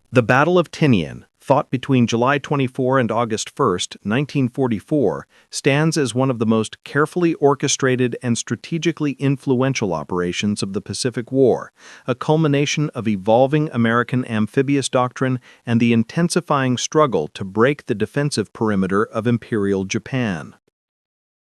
The Battle of Tinian, fought between July 24 and August 1, 1944, stands as one of the most carefully orchestrated and strategically influential operations of the Pacific War, a culmination of evolving American amphibious doctrine and the intensifying struggle to break the defensive perimeter of Imperial Japan.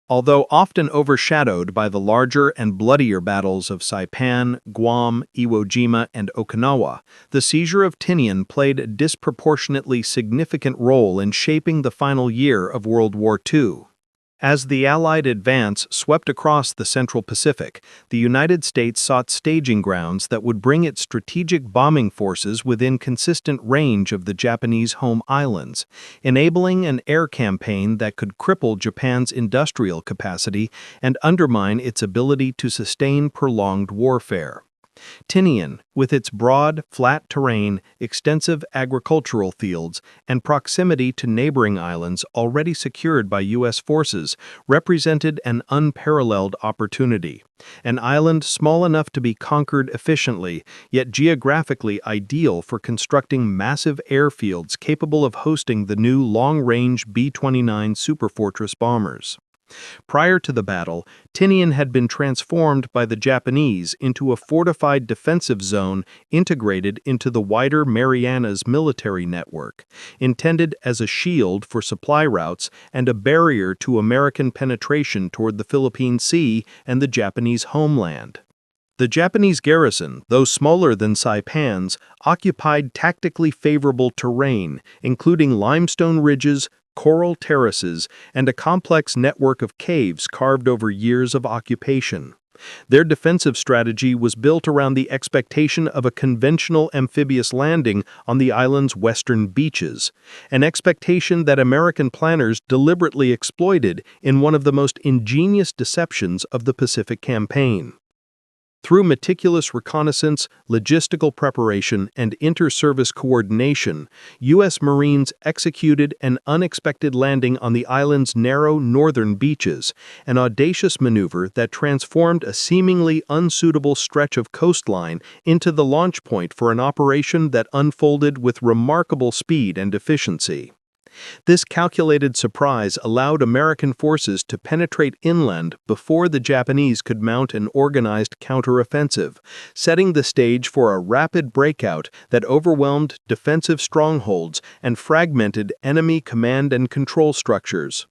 Although often overshadowed by the larger and bloodier battles of Saipan, Guam, Iwo Jima, and Okinawa, the seizure of Tinian played a disproportionately significant role in shaping the final year of World War II. As the Allied advance swept across the Central Pacific, the United States sought staging grounds that would bring its strategic bombing forces within consistent range of the Japanese home islands, enabling an air campaign that could cripple Japan's industrial capacity and undermine its ability to sustain prolonged warfare. Tinian, with its broad, flat terrain, extensive agricultural fields, and proximity to neighboring islands already secured by U.S. forces, represented an unparalleled opportunity. An island small enough to be conquered efficiently, yet geographically ideal for constructing massive airfields capable of hosting the new long-range B-29 Superfortress bombers. Prior to the battle, Tinian had been transformed by the Japanese into a fortified defensive zone integrated into the wider Marianas military network, intended as a shield for supply routes and a barrier to American penetration toward the Philippine Sea and the Japanese homeland. The Japanese garrison, though smaller than Saipan's, occupied tactically favorable terrain, including limestone ridges, coral terraces, and a complex network of caves carved over years of occupation. Their defensive strategy was built around the expectation of a conventional amphibious landing on the island's western beaches, an expectation that American planners deliberately exploited in one of the most ingenious deceptions of the Pacific Campaign. Through meticulous reconnaissance, logistical preparation, and inter-service coordination, U.S. Marines executed an unexpected landing on the island's narrow northern beaches, an audacious maneuver that transformed a seemingly unsuitable stretch of coastline into the launch point for an operation that unfolded with remarkable speed and efficiency. This calculated surprise allowed American forces to penetrate inland before the Japanese could mount an organized counteroffensive, setting the stage for a rapid breakout that overwhelmed defensive strongholds and fragmented enemy command and control structures.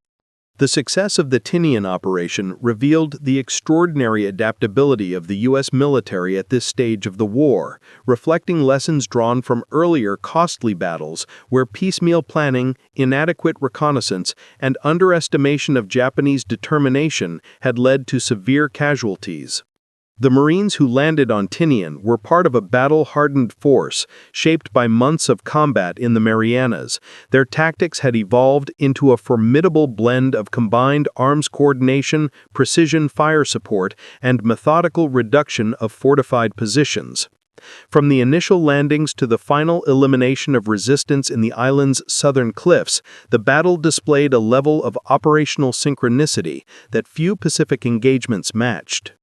The success of the Tinian operation revealed the extraordinary adaptability of the U.S. military at this stage of the war, reflecting lessons drawn from earlier costly battles where piecemeal planning, inadequate reconnaissance, and underestimation of Japanese determination had led to severe casualties. The Marines who landed on Tinian were part of a battle-hardened force, shaped by months of combat in the Marianas. Their tactics had evolved into a formidable blend of combined arms coordination, precision fire support, and methodical reduction of fortified positions. From the initial landings to the final elimination of resistance in the island's southern cliffs, the battle displayed a level of operational synchronicity that few Pacific engagements matched.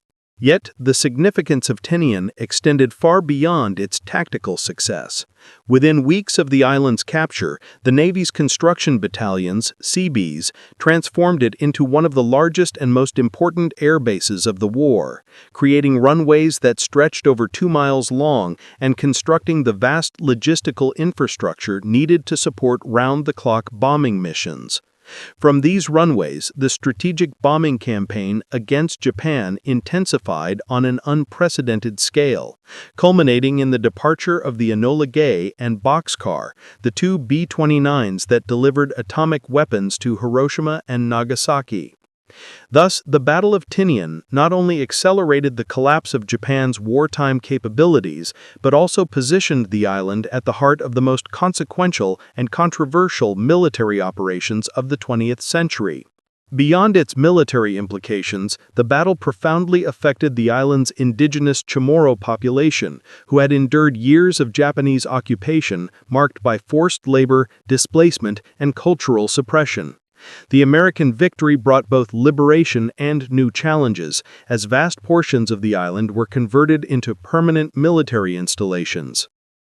Yet, the significance of Tinian extended far beyond its tactical success. Within weeks of the island's capture, the Navy's construction battalions, Seabees, transformed it into one of the largest and most important air bases of the war, creating runways that stretched over 2 miles long and constructing the vast logistical infrastructure needed to support round-the-clock bombing missions. From these runways, the strategic bombing campaign against Japan intensified on an unprecedented scale, culminating in the departure of the Enola Gay and Boxcar, the two B-29s that delivered atomic weapons to Hiroshima and Nagasaki. Thus, the Battle of Tinian not only accelerated the collapse of Japan's wartime capabilities, but also positioned the island at the heart of the most consequential and controversial military operations of the 20th century. Beyond its military implications, the battle profoundly affected the island's indigenous Chamorro population, who had endured years of Japanese occupation marked by forced labor, displacement, and cultural suppression. The American victory brought both liberation and new challenges, as vast portions of the island were converted into permanent military installations.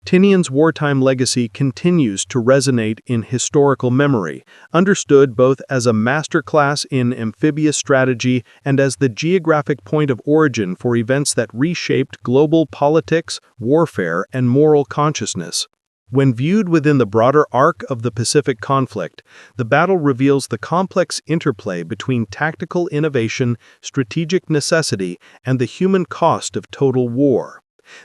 Tinian's wartime legacy continues to resonate in historical memory, understood both as a masterclass in amphibious strategy and as the geographic point of origin for events that reshaped global politics, warfare, and moral consciousness. When viewed within the broader arc of the Pacific conflict, the battle reveals the complex interplay between tactical innovation, strategic necessity, and the human cost of total war.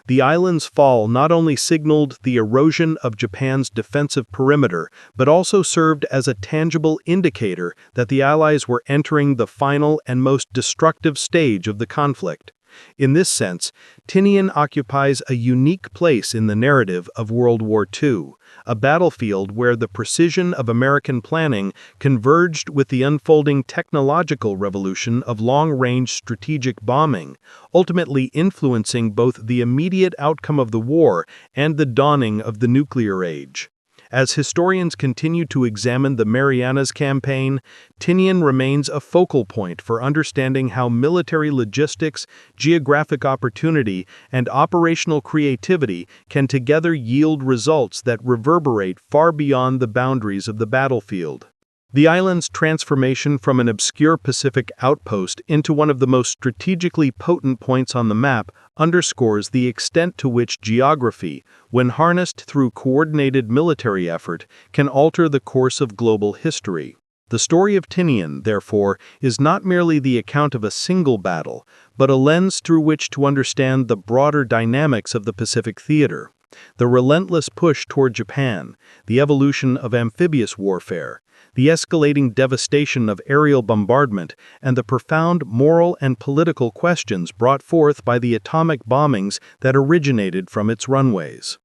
The island's fall not only signaled the erosion of Japan's defensive perimeter, but also served as a tangible indicator that the Allies were entering the final and most destructive stage of the conflict. In this sense, Tinian occupies a unique place in the narrative of World War II, a battlefield where the precision of American planning converged with the unfolding technological revolution of long-range strategic bombing, ultimately influencing both the immediate outcome of the war and the dawning of the nuclear age. As historians continue to examine the Marianas Campaign, Tinian remains a focal point for understanding how military logistics, geographic opportunity, and operational creativity can together yield results that reverberate far beyond the boundaries of the battlefield. The island's transformation from an obscure Pacific outpost into one of the most strategically potent points on the map underscores the extent to which geography, when harnessed through coordinated military effort, can alter the course of global history. The story of Tinian, therefore, is not merely the account of a single battle, but a lens through which to understand the broader dynamics of the Pacific theater. The relentless push toward Japan, the evolution of amphibious warfare, the escalating devastation of aerial bombardment, and the profound moral and political questions brought forth by the atomic bombings that originated from its runways.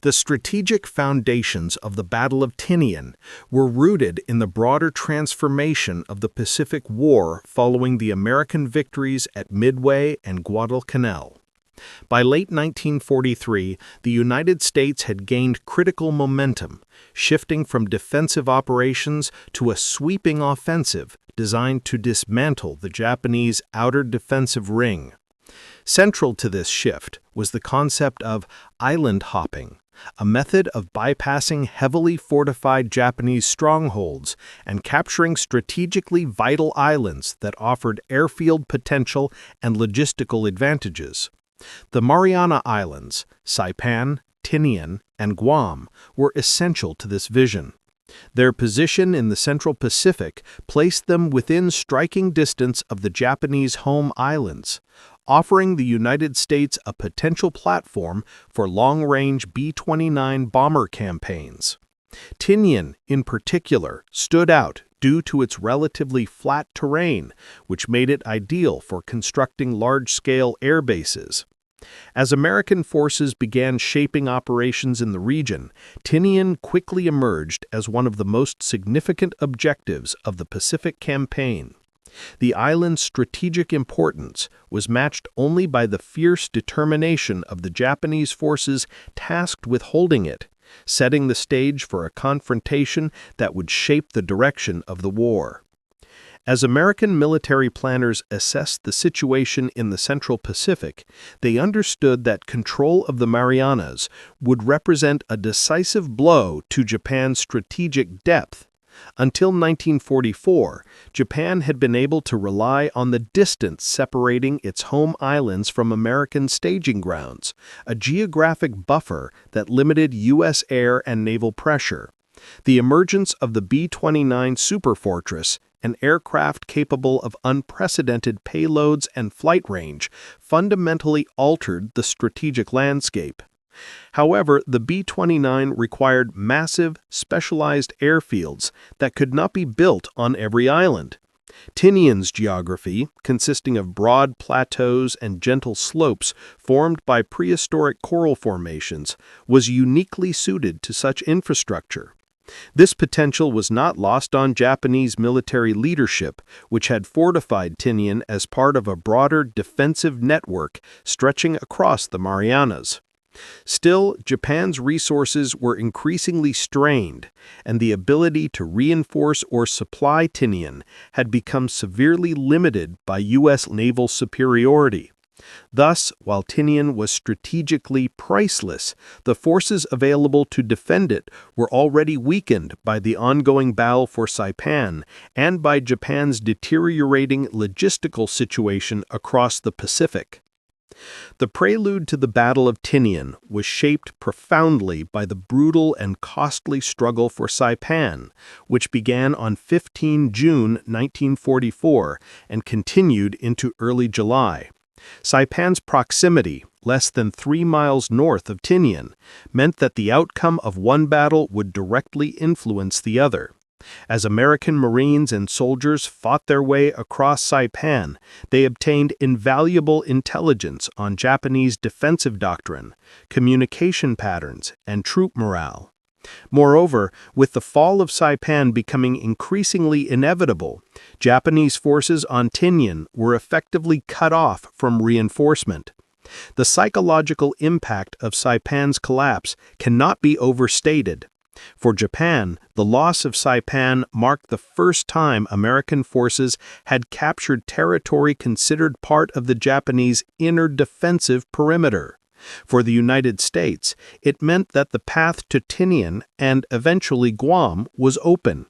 The strategic foundations of the Battle of Tinian were rooted in the broader transformation of the Pacific War following the American victories at Midway and Guadalcanal. By late 1943, the United States had gained critical momentum, shifting from defensive operations to a sweeping offensive designed to dismantle the Japanese outer defensive ring. Central to this shift was the concept of island hopping, a method of bypassing heavily fortified Japanese strongholds and capturing strategically vital islands that offered airfield potential and logistical advantages. The Mariana Islands, Saipan, Tinian, and Guam were essential to this vision. Their position in the Central Pacific placed them within striking distance of the Japanese home islands, offering the United States a potential platform for long-range B-29 bomber campaigns. Tinian, in particular, stood out due to its relatively flat terrain, which made it ideal for constructing large-scale air bases. As American forces began shaping operations in the region, Tinian quickly emerged as one of the most significant objectives of the Pacific Campaign. The island's strategic importance was matched only by the fierce determination of the Japanese forces tasked with holding it, setting the stage for a confrontation that would shape the direction of the war. As American military planners assessed the situation in the Central Pacific, they understood that control of the Marianas would represent a decisive blow to Japan's strategic depth. Until 1944, Japan had been able to rely on the distance separating its home islands from American staging grounds, a geographic buffer that limited U.S. air and naval pressure. The emergence of the B-29 superfortress, an aircraft capable of unprecedented payloads and flight range, fundamentally altered the strategic landscape. However, the B-29 required massive, specialized airfields that could not be built on every island. Tinian's geography, consisting of broad plateaus and gentle slopes formed by prehistoric coral formations, was uniquely suited to such infrastructure. This potential was not lost on Japanese military leadership, which had fortified Tinian as part of a broader defensive network stretching across the Marianas. Still, Japan's resources were increasingly strained, and the ability to reinforce or supply Tinian had become severely limited by U.S. naval superiority. Thus, while Tinian was strategically priceless, the forces available to defend it were already weakened by the ongoing battle for Saipan and by Japan's deteriorating logistical situation across the Pacific. The prelude to the Battle of Tinian was shaped profoundly by the brutal and costly struggle for Saipan, which began on 15 June 1944 and continued into early July. Saipan's proximity, less than 3 miles north of Tinian, meant that the outcome of one battle would directly influence the other. As American Marines and soldiers fought their way across Saipan, they obtained invaluable intelligence on Japanese defensive doctrine, communication patterns, and troop morale. Moreover, with the fall of Saipan becoming increasingly inevitable, Japanese forces on Tinian were effectively cut off from reinforcement. The psychological impact of Saipan's collapse cannot be overstated. For Japan, the loss of Saipan marked the first time American forces had captured territory considered part of the Japanese inner defensive perimeter. For the United States, it meant that the path to Tinian and eventually Guam was open.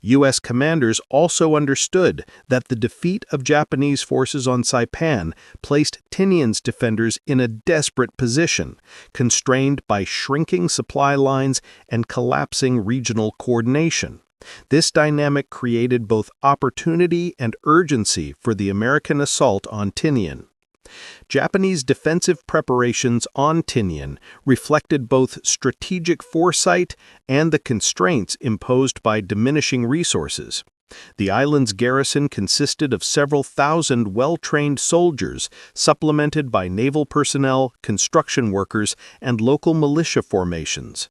U.S. commanders also understood that the defeat of Japanese forces on Saipan placed Tinian's defenders in a desperate position, constrained by shrinking supply lines and collapsing regional coordination. This dynamic created both opportunity and urgency for the American assault on Tinian. Japanese defensive preparations on Tinian reflected both strategic foresight and the constraints imposed by diminishing resources. The island's garrison consisted of several thousand well-trained soldiers, supplemented by naval personnel, construction workers, and local militia formations.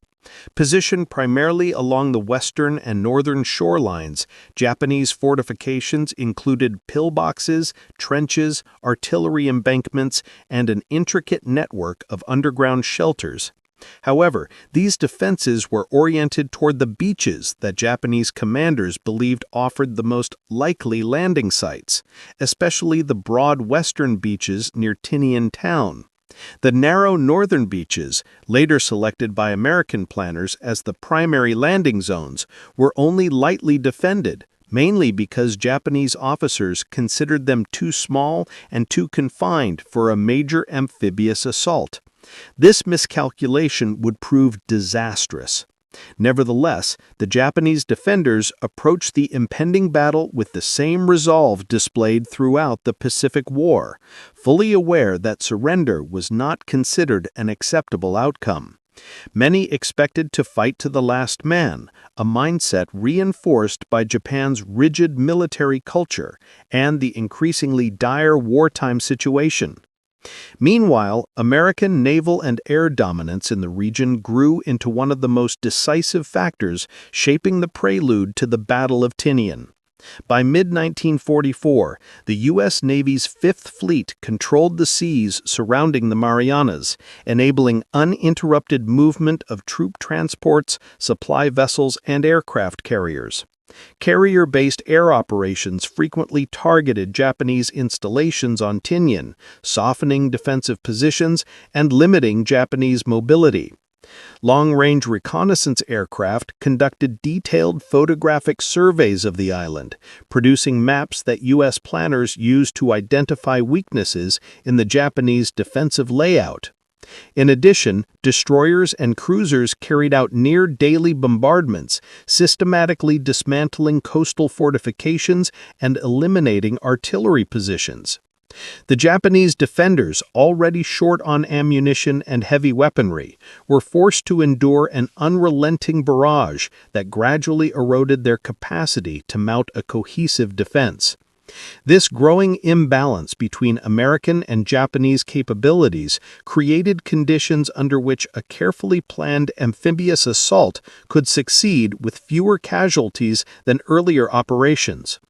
Positioned primarily along the western and northern shorelines, Japanese fortifications included pillboxes, trenches, artillery embankments, and an intricate network of underground shelters. However, these defenses were oriented toward the beaches that Japanese commanders believed offered the most likely landing sites, especially the broad western beaches near Tinian town. The narrow northern beaches, later selected by American planners as the primary landing zones, were only lightly defended, mainly because Japanese officers considered them too small and too confined for a major amphibious assault. This miscalculation would prove disastrous. Nevertheless, the Japanese defenders approached the impending battle with the same resolve displayed throughout the Pacific War, fully aware that surrender was not considered an acceptable outcome. Many expected to fight to the last man, a mindset reinforced by Japan's rigid military culture and the increasingly dire wartime situation. Meanwhile, American naval and air dominance in the region grew into one of the most decisive factors shaping the prelude to the Battle of Tinian. By mid-1944, the U.S. Navy's Fifth Fleet controlled the seas surrounding the Marianas, enabling uninterrupted movement of troop transports, supply vessels, and aircraft carriers. Carrier-based air operations frequently targeted Japanese installations on Tinian, softening defensive positions and limiting Japanese mobility. Long-range reconnaissance aircraft conducted detailed photographic surveys of the island, producing maps that U.S. planners used to identify weaknesses in the Japanese defensive layout. In addition, destroyers and cruisers carried out near-daily bombardments, systematically dismantling coastal fortifications and eliminating artillery positions. The Japanese defenders, already short on ammunition and heavy weaponry, were forced to endure an unrelenting barrage that gradually eroded their capacity to mount a cohesive defense. This growing imbalance between American and Japanese capabilities created conditions under which a carefully planned amphibious assault could succeed with fewer casualties than earlier operations.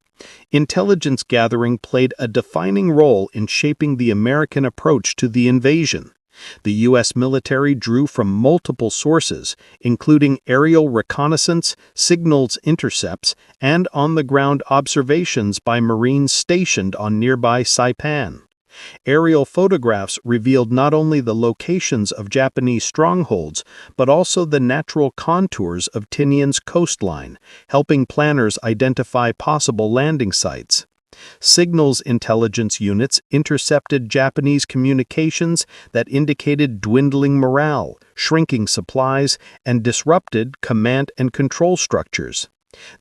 Intelligence gathering played a defining role in shaping the American approach to the invasion. The U.S. military drew from multiple sources, including aerial reconnaissance, signals intercepts, and on-the-ground observations by Marines stationed on nearby Saipan. Aerial photographs revealed not only the locations of Japanese strongholds, but also the natural contours of Tinian's coastline, helping planners identify possible landing sites. Signals intelligence units intercepted Japanese communications that indicated dwindling morale, shrinking supplies, and disrupted command and control structures.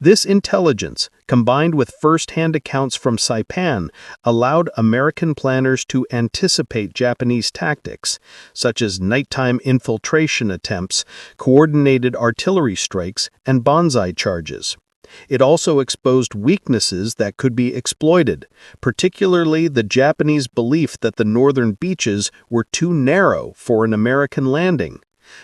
This intelligence, combined with first-hand accounts from Saipan, allowed American planners to anticipate Japanese tactics, such as nighttime infiltration attempts, coordinated artillery strikes, and banzai charges. It also exposed weaknesses that could be exploited, particularly the Japanese belief that the northern beaches were too narrow for an American landing.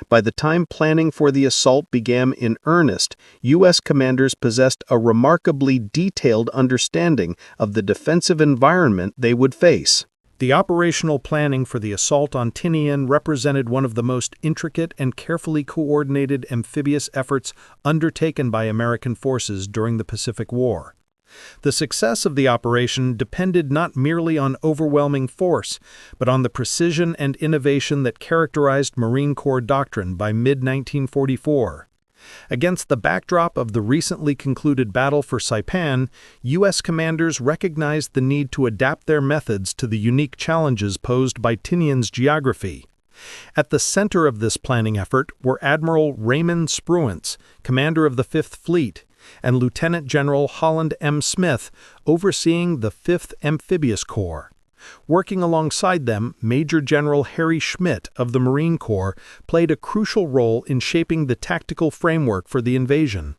By the time planning for the assault began in earnest, U.S. commanders possessed a remarkably detailed understanding of the defensive environment they would face. The operational planning for the assault on Tinian represented one of the most intricate and carefully coordinated amphibious efforts undertaken by American forces during the Pacific War. The success of the operation depended not merely on overwhelming force, but on the precision and innovation that characterized Marine Corps doctrine by mid-1944. Against the backdrop of the recently concluded battle for Saipan, U.S. commanders recognized the need to adapt their methods to the unique challenges posed by Tinian's geography. At the center of this planning effort were Admiral Raymond Spruance, commander of the Fifth Fleet, and Lieutenant General Holland M. Smith, overseeing the 5th Amphibious Corps. Working alongside them, Major General Harry Schmidt of the Marine Corps played a crucial role in shaping the tactical framework for the invasion.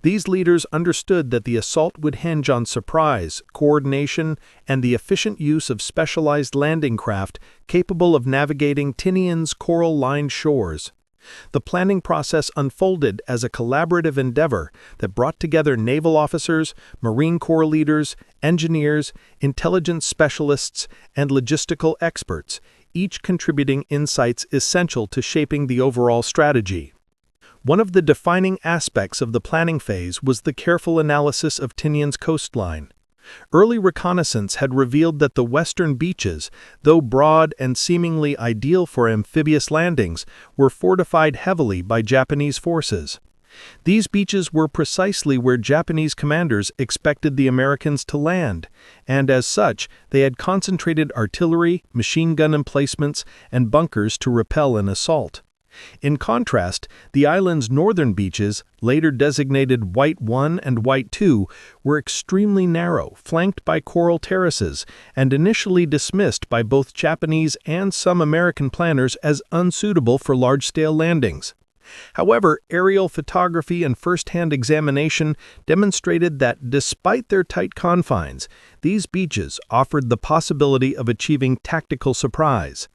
These leaders understood that the assault would hinge on surprise, coordination, and the efficient use of specialized landing craft capable of navigating Tinian's coral-lined shores. The planning process unfolded as a collaborative endeavor that brought together naval officers, Marine Corps leaders, engineers, intelligence specialists, and logistical experts, each contributing insights essential to shaping the overall strategy. One of the defining aspects of the planning phase was the careful analysis of Tinian's coastline. Early reconnaissance had revealed that the western beaches, though broad and seemingly ideal for amphibious landings, were fortified heavily by Japanese forces. These beaches were precisely where Japanese commanders expected the Americans to land, and as such, they had concentrated artillery, machine gun emplacements, and bunkers to repel an assault. In contrast, the island's northern beaches, later designated WWII and WWII, were extremely narrow, flanked by coral terraces, and initially dismissed by both Japanese and some American planners as unsuitable for large-scale landings. However, aerial photography and first-hand examination demonstrated that despite their tight confines, these beaches offered the possibility of achieving tactical surprise.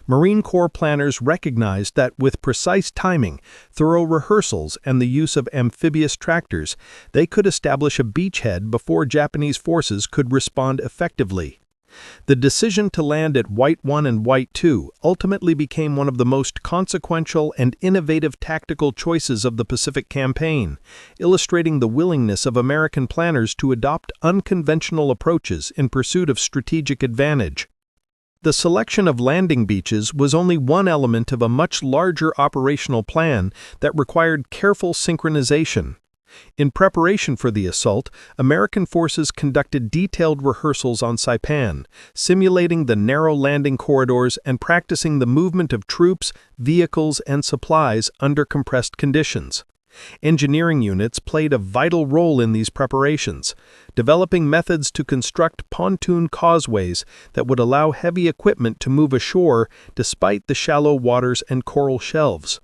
Marine Corps planners recognized that with precise timing, thorough rehearsals, and the use of amphibious tractors, they could establish a beachhead before Japanese forces could respond effectively. The decision to land at WWII and WWII ultimately became one of the most consequential and innovative tactical choices of the Pacific Campaign, illustrating the willingness of American planners to adopt unconventional approaches in pursuit of strategic advantage. The selection of landing beaches was only one element of a much larger operational plan that required careful synchronization. In preparation for the assault, American forces conducted detailed rehearsals on Saipan, simulating the narrow landing corridors and practicing the movement of troops, vehicles, and supplies under compressed conditions. Engineering units played a vital role in these preparations, developing methods to construct pontoon causeways that would allow heavy equipment to move ashore despite the shallow waters and coral shelves.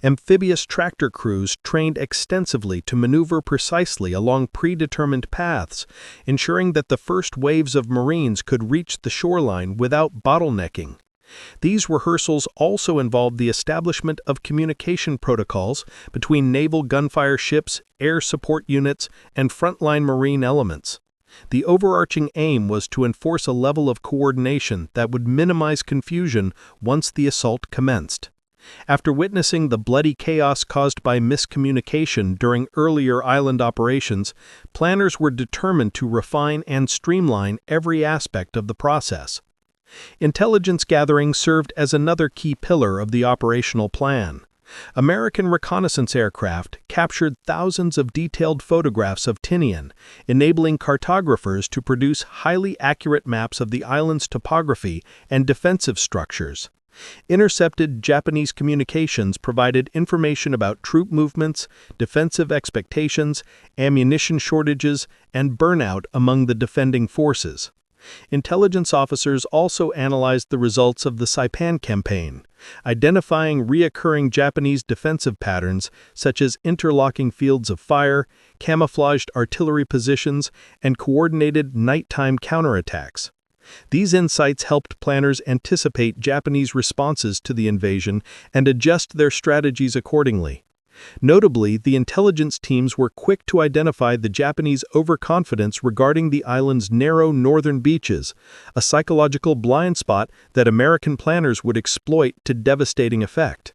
Amphibious tractor crews trained extensively to maneuver precisely along predetermined paths, ensuring that the first waves of Marines could reach the shoreline without bottlenecking. These rehearsals also involved the establishment of communication protocols between naval gunfire ships, air support units, and frontline Marine elements. The overarching aim was to enforce a level of coordination that would minimize confusion once the assault commenced. After witnessing the bloody chaos caused by miscommunication during earlier island operations, planners were determined to refine and streamline every aspect of the process. Intelligence gathering served as another key pillar of the operational plan. American reconnaissance aircraft captured thousands of detailed photographs of Tinian, enabling cartographers to produce highly accurate maps of the island's topography and defensive structures. Intercepted Japanese communications provided information about troop movements, defensive expectations, ammunition shortages, and burnout among the defending forces. Intelligence officers also analyzed the results of the Saipan campaign, identifying recurring Japanese defensive patterns such as interlocking fields of fire, camouflaged artillery positions, and coordinated nighttime counterattacks. These insights helped planners anticipate Japanese responses to the invasion and adjust their strategies accordingly. Notably, the intelligence teams were quick to identify the Japanese overconfidence regarding the island's narrow northern beaches, a psychological blind spot that American planners would exploit to devastating effect.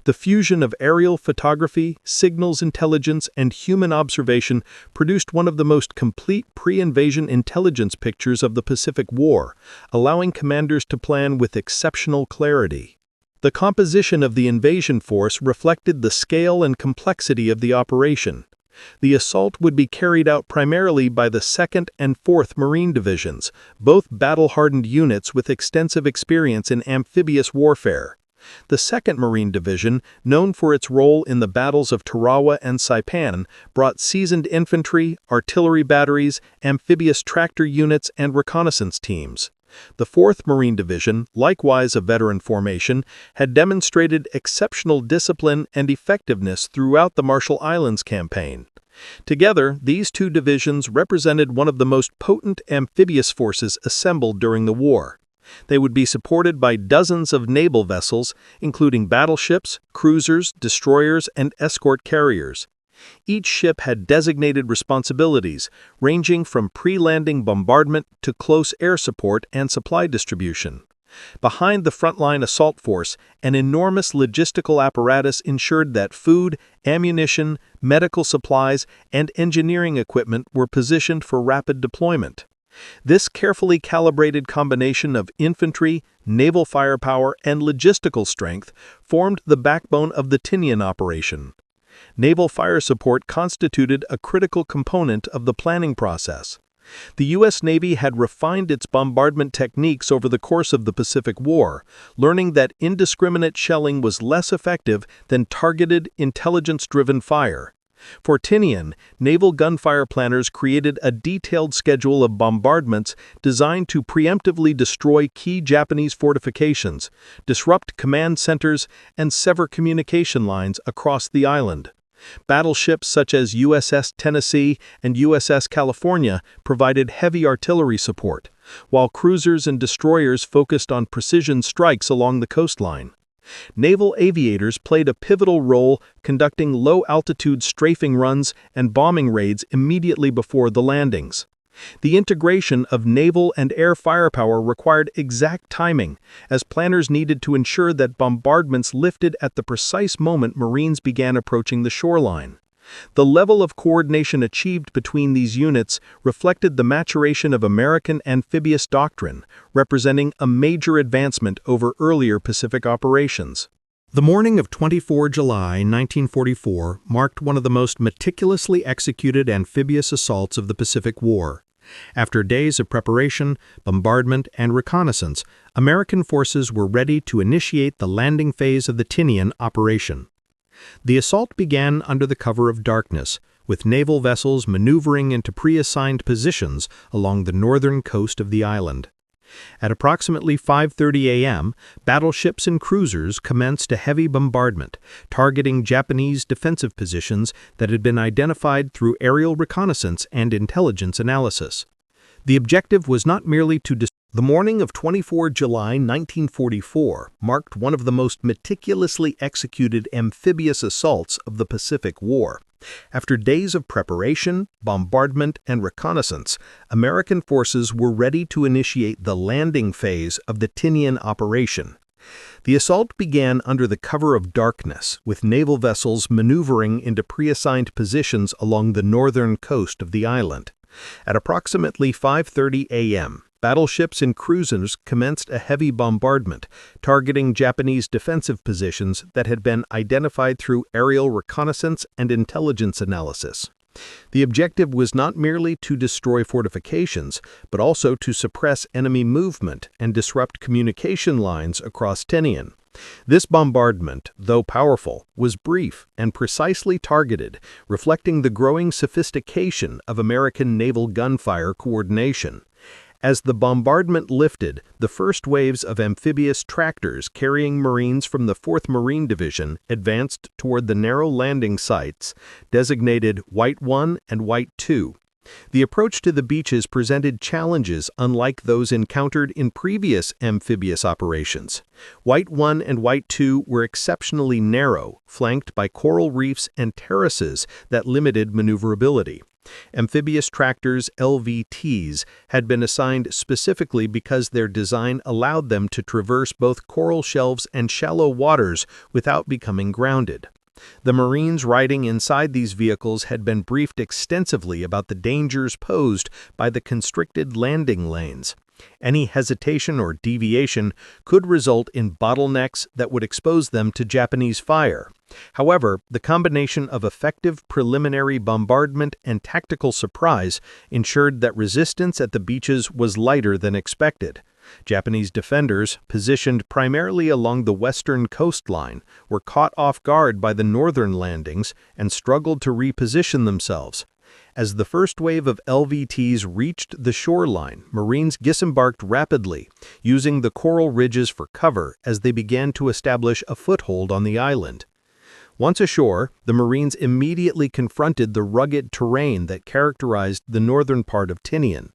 The fusion of aerial photography, signals intelligence, and human observation produced one of the most complete pre-invasion intelligence pictures of the Pacific War, allowing commanders to plan with exceptional clarity. The composition of the invasion force reflected the scale and complexity of the operation. The assault would be carried out primarily by the 2nd and 4th Marine Divisions, both battle-hardened units with extensive experience in amphibious warfare. The 2nd Marine Division, known for its role in the battles of Tarawa and Saipan, brought seasoned infantry, artillery batteries, amphibious tractor units, and reconnaissance teams. The 4th Marine Division, likewise a veteran formation, had demonstrated exceptional discipline and effectiveness throughout the Marshall Islands campaign. Together, these two divisions represented one of the most potent amphibious forces assembled during the war. They would be supported by dozens of naval vessels, including battleships, cruisers, destroyers, and escort carriers. Each ship had designated responsibilities, ranging from pre-landing bombardment to close air support and supply distribution. Behind the frontline assault force, an enormous logistical apparatus ensured that food, ammunition, medical supplies, and engineering equipment were positioned for rapid deployment. This carefully calibrated combination of infantry, naval firepower, and logistical strength formed the backbone of the Tinian operation. Naval fire support constituted a critical component of the planning process. The U.S. Navy had refined its bombardment techniques over the course of the Pacific War, learning that indiscriminate shelling was less effective than targeted, intelligence-driven fire. For Tinian, naval gunfire planners created a detailed schedule of bombardments designed to preemptively destroy key Japanese fortifications, disrupt command centers, and sever communication lines across the island. Battleships such as USS Tennessee and USS California provided heavy artillery support, while cruisers and destroyers focused on precision strikes along the coastline. Naval aviators played a pivotal role conducting low-altitude strafing runs and bombing raids immediately before the landings. The integration of naval and air firepower required exact timing, as planners needed to ensure that bombardments lifted at the precise moment Marines began approaching the shoreline. The level of coordination achieved between these units reflected the maturation of American amphibious doctrine, representing a major advancement over earlier Pacific operations. The morning of 24 July 1944 marked one of the most meticulously executed amphibious assaults of the Pacific War. After days of preparation, bombardment, and reconnaissance, American forces were ready to initiate the landing phase of the Tinian operation. The assault began under the cover of darkness, with naval vessels maneuvering into pre-assigned positions along the northern coast of the island. At approximately 5:30 a.m., battleships and cruisers commenced a heavy bombardment, targeting Japanese defensive positions that had been identified through aerial reconnaissance and intelligence analysis. The objective was not merely to The morning of 24 July 1944 marked one of the most meticulously executed amphibious assaults of the Pacific War. After days of preparation, bombardment, and reconnaissance, American forces were ready to initiate the landing phase of the Tinian operation. The assault began under the cover of darkness, with naval vessels maneuvering into pre-assigned positions along the northern coast of the island. At approximately 5:30 a.m., battleships and cruisers commenced a heavy bombardment, targeting Japanese defensive positions that had been identified through aerial reconnaissance and intelligence analysis. The objective was not merely to destroy fortifications, but also to suppress enemy movement and disrupt communication lines across Tinian. This bombardment, though powerful, was brief and precisely targeted, reflecting the growing sophistication of American naval gunfire coordination. As the bombardment lifted, the first waves of amphibious tractors carrying Marines from the 4th Marine Division advanced toward the narrow landing sites, designated WWII and WWII. The approach to the beaches presented challenges unlike those encountered in previous amphibious operations. WWII and WWII were exceptionally narrow, flanked by coral reefs and terraces that limited maneuverability. Amphibious tractors, LVTs, had been assigned specifically because their design allowed them to traverse both coral shelves and shallow waters without becoming grounded. The Marines riding inside these vehicles had been briefed extensively about the dangers posed by the constricted landing lanes. Any hesitation or deviation could result in bottlenecks that would expose them to Japanese fire. However, the combination of effective preliminary bombardment and tactical surprise ensured that resistance at the beaches was lighter than expected. Japanese defenders, positioned primarily along the western coastline, were caught off guard by the northern landings and struggled to reposition themselves. As the first wave of LVTs reached the shoreline, Marines disembarked rapidly, using the coral ridges for cover as they began to establish a foothold on the island. Once ashore, the Marines immediately confronted the rugged terrain that characterized the northern part of Tinian.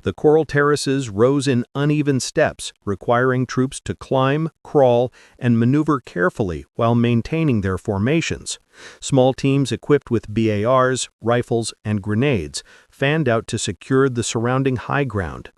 The coral terraces rose in uneven steps, requiring troops to climb, crawl, and maneuver carefully while maintaining their formations. Small teams equipped with BARs, rifles, and grenades fanned out to secure the surrounding high ground.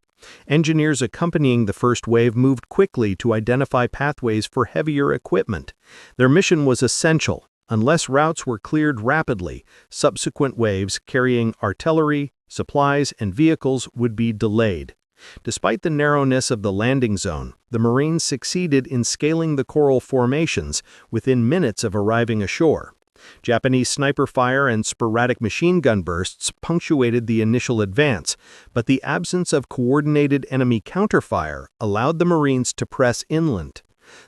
Engineers accompanying the first wave moved quickly to identify pathways for heavier equipment. Their mission was essential. Unless routes were cleared rapidly, subsequent waves carrying artillery, supplies, and vehicles would be delayed. Despite the narrowness of the landing zone, the Marines succeeded in scaling the coral formations within minutes of arriving ashore. Japanese sniper fire and sporadic machine gun bursts punctuated the initial advance, but the absence of coordinated enemy counterfire allowed the Marines to press inland.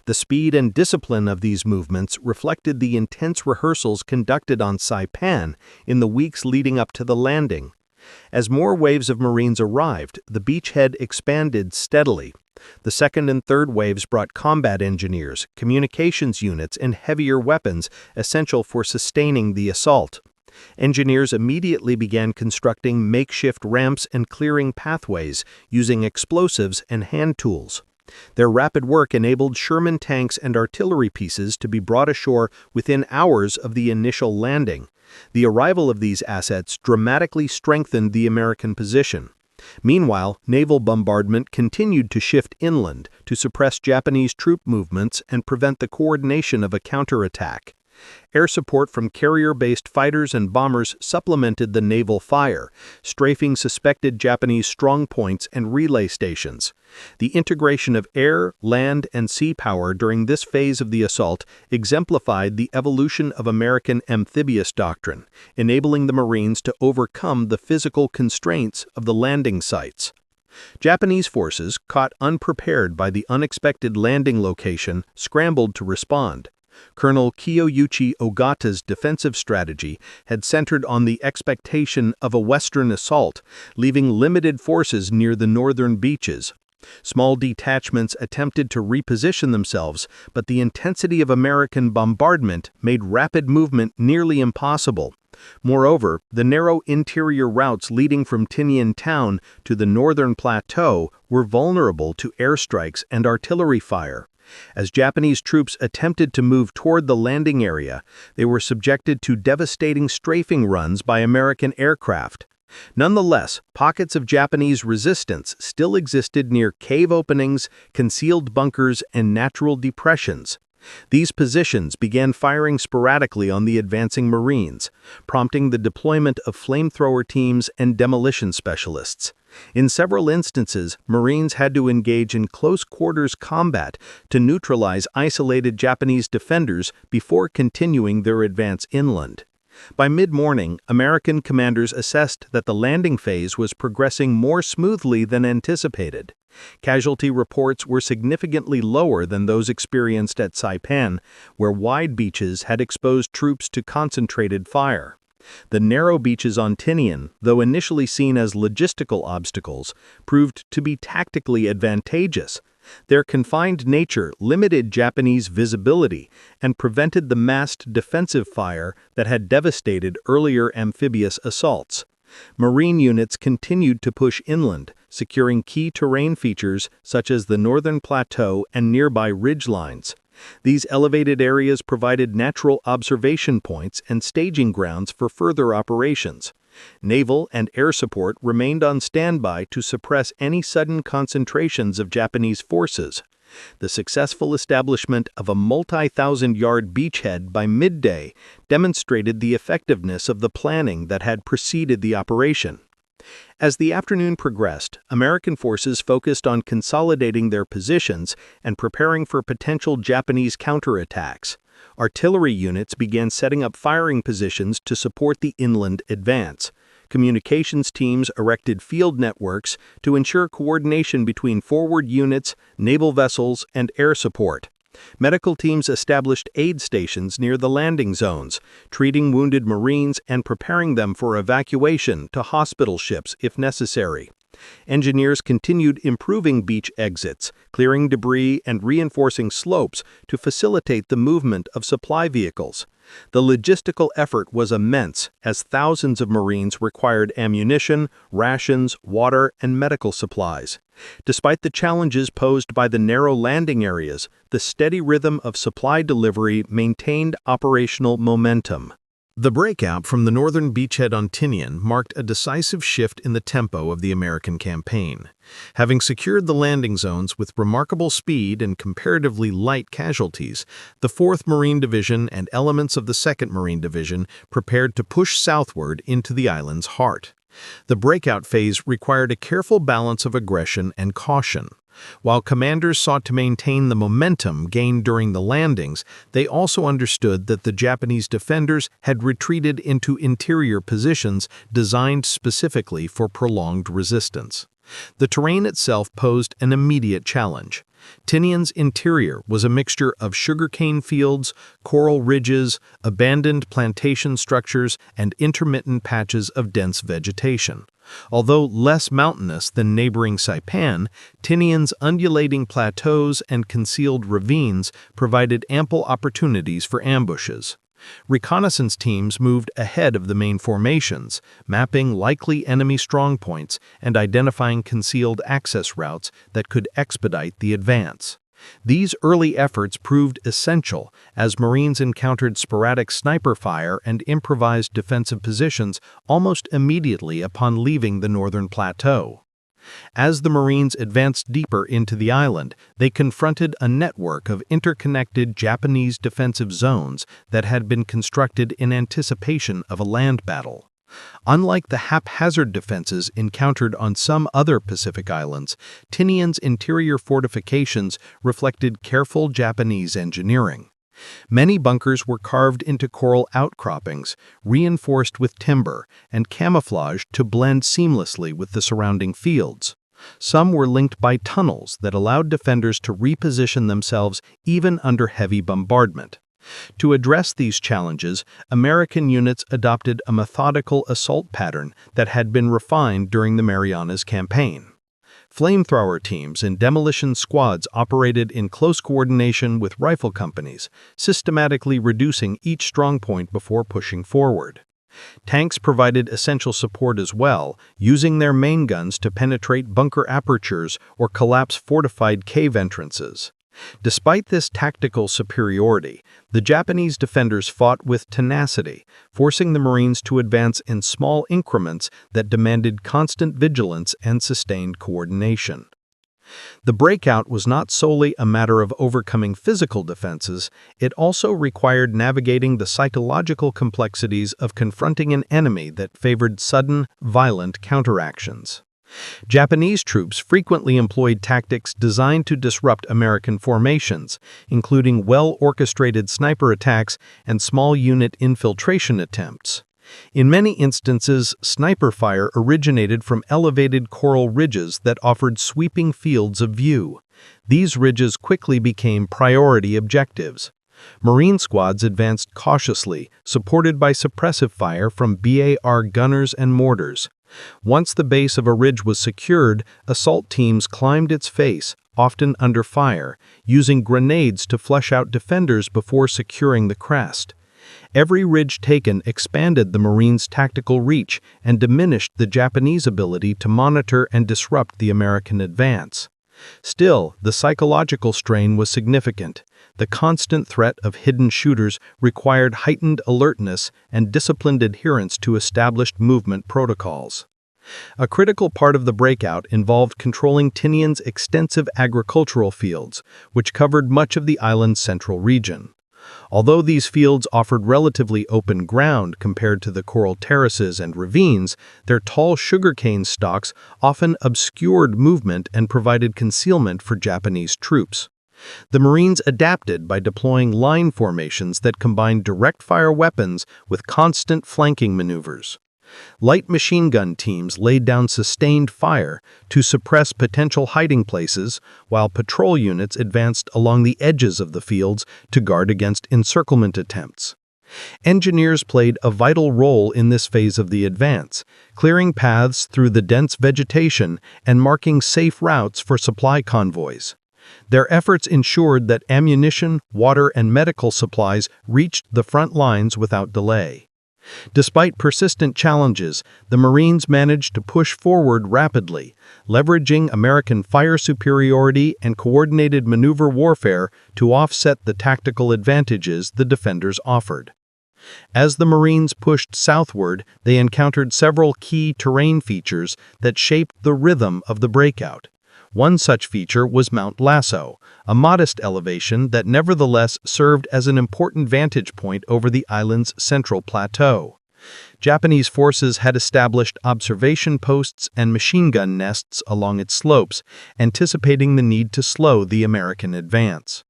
The speed and discipline of these movements reflected the intense rehearsals conducted on Saipan in the weeks leading up to the landing. As more waves of Marines arrived, the beachhead expanded steadily. The second and third waves brought combat engineers, communications units, and heavier weapons essential for sustaining the assault. Engineers immediately began constructing makeshift ramps and clearing pathways using explosives and hand tools. Their rapid work enabled Sherman tanks and artillery pieces to be brought ashore within hours of the initial landing. The arrival of these assets dramatically strengthened the American position. Meanwhile, naval bombardment continued to shift inland to suppress Japanese troop movements and prevent the coordination of a counterattack. Air support from carrier-based fighters and bombers supplemented the naval fire, strafing suspected Japanese strongpoints and relay stations. The integration of air, land, and sea power during this phase of the assault exemplified the evolution of American amphibious doctrine, enabling the Marines to overcome the physical constraints of the landing sites. Japanese forces, caught unprepared by the unexpected landing location, scrambled to respond. Colonel Kiyoyuchi Ogata's defensive strategy had centered on the expectation of a western assault, leaving limited forces near the northern beaches. Small detachments attempted to reposition themselves, but the intensity of American bombardment made rapid movement nearly impossible. Moreover, the narrow interior routes leading from Tinian town to the northern plateau were vulnerable to airstrikes and artillery fire. As Japanese troops attempted to move toward the landing area, they were subjected to devastating strafing runs by American aircraft. Nonetheless, pockets of Japanese resistance still existed near cave openings, concealed bunkers, and natural depressions. These positions began firing sporadically on the advancing Marines, prompting the deployment of flamethrower teams and demolition specialists. In several instances, Marines had to engage in close-quarters combat to neutralize isolated Japanese defenders before continuing their advance inland. By mid-morning, American commanders assessed that the landing phase was progressing more smoothly than anticipated. Casualty reports were significantly lower than those experienced at Saipan, where wide beaches had exposed troops to concentrated fire. The narrow beaches on Tinian, though initially seen as logistical obstacles, proved to be tactically advantageous. Their confined nature limited Japanese visibility and prevented the massed defensive fire that had devastated earlier amphibious assaults. Marine units continued to push inland, securing key terrain features such as the northern plateau and nearby ridgelines. These elevated areas provided natural observation points and staging grounds for further operations. Naval and air support remained on standby to suppress any sudden concentrations of Japanese forces. The successful establishment of a multi-thousand-yard beachhead by midday demonstrated the effectiveness of the planning that had preceded the operation. As the afternoon progressed, American forces focused on consolidating their positions and preparing for potential Japanese counterattacks. Artillery units began setting up firing positions to support the inland advance. Communications teams erected field networks to ensure coordination between forward units, naval vessels, and air support. Medical teams established aid stations near the landing zones, treating wounded Marines and preparing them for evacuation to hospital ships if necessary. Engineers continued improving beach exits, clearing debris and reinforcing slopes to facilitate the movement of supply vehicles. The logistical effort was immense, as thousands of Marines required ammunition, rations, water, and medical supplies. Despite the challenges posed by the narrow landing areas, the steady rhythm of supply delivery maintained operational momentum. The breakout from the northern beachhead on Tinian marked a decisive shift in the tempo of the American campaign. Having secured the landing zones with remarkable speed and comparatively light casualties, the 4th Marine Division and elements of the 2nd Marine Division prepared to push southward into the island's heart. The breakout phase required a careful balance of aggression and caution. While commanders sought to maintain the momentum gained during the landings, they also understood that the Japanese defenders had retreated into interior positions designed specifically for prolonged resistance. The terrain itself posed an immediate challenge. Tinian's interior was a mixture of sugarcane fields, coral ridges, abandoned plantation structures, and intermittent patches of dense vegetation. Although less mountainous than neighboring Saipan, Tinian's undulating plateaus and concealed ravines provided ample opportunities for ambushes. Reconnaissance teams moved ahead of the main formations, mapping likely enemy strongpoints and identifying concealed access routes that could expedite the advance. These early efforts proved essential as Marines encountered sporadic sniper fire and improvised defensive positions almost immediately upon leaving the northern plateau. As the Marines advanced deeper into the island, they confronted a network of interconnected Japanese defensive zones that had been constructed in anticipation of a land battle. Unlike the haphazard defenses encountered on some other Pacific islands, Tinian's interior fortifications reflected careful Japanese engineering. Many bunkers were carved into coral outcroppings, reinforced with timber, and camouflaged to blend seamlessly with the surrounding fields. Some were linked by tunnels that allowed defenders to reposition themselves even under heavy bombardment. To address these challenges, American units adopted a methodical assault pattern that had been refined during the Marianas Campaign. Flamethrower teams and demolition squads operated in close coordination with rifle companies, systematically reducing each strongpoint before pushing forward. Tanks provided essential support as well, using their main guns to penetrate bunker apertures or collapse fortified cave entrances. Despite this tactical superiority, the Japanese defenders fought with tenacity, forcing the Marines to advance in small increments that demanded constant vigilance and sustained coordination. The breakout was not solely a matter of overcoming physical defenses, it also required navigating the psychological complexities of confronting an enemy that favored sudden, violent counteractions. Japanese troops frequently employed tactics designed to disrupt American formations, including well-orchestrated sniper attacks and small-unit infiltration attempts. In many instances, sniper fire originated from elevated coral ridges that offered sweeping fields of view. These ridges quickly became priority objectives. Marine squads advanced cautiously, supported by suppressive fire from BAR gunners and mortars. Once the base of a ridge was secured, assault teams climbed its face, often under fire, using grenades to flush out defenders before securing the crest. Every ridge taken expanded the Marines' tactical reach and diminished the Japanese ability to monitor and disrupt the American advance. Still, the psychological strain was significant. The constant threat of hidden shooters required heightened alertness and disciplined adherence to established movement protocols. A critical part of the breakout involved controlling Tinian's extensive agricultural fields, which covered much of the island's central region. Although these fields offered relatively open ground compared to the coral terraces and ravines, their tall sugarcane stalks often obscured movement and provided concealment for Japanese troops. The Marines adapted by deploying line formations that combined direct-fire weapons with constant flanking maneuvers. Light machine gun teams laid down sustained fire to suppress potential hiding places, while patrol units advanced along the edges of the fields to guard against encirclement attempts. Engineers played a vital role in this phase of the advance, clearing paths through the dense vegetation and marking safe routes for supply convoys. Their efforts ensured that ammunition, water, and medical supplies reached the front lines without delay. Despite persistent challenges, the Marines managed to push forward rapidly, leveraging American fire superiority and coordinated maneuver warfare to offset the tactical advantages the defenders offered. As the Marines pushed southward, they encountered several key terrain features that shaped the rhythm of the breakout. One such feature was Mount Lasso, a modest elevation that nevertheless served as an important vantage point over the island's central plateau. Japanese forces had established observation posts and machine gun nests along its slopes, anticipating the need to slow the American advance.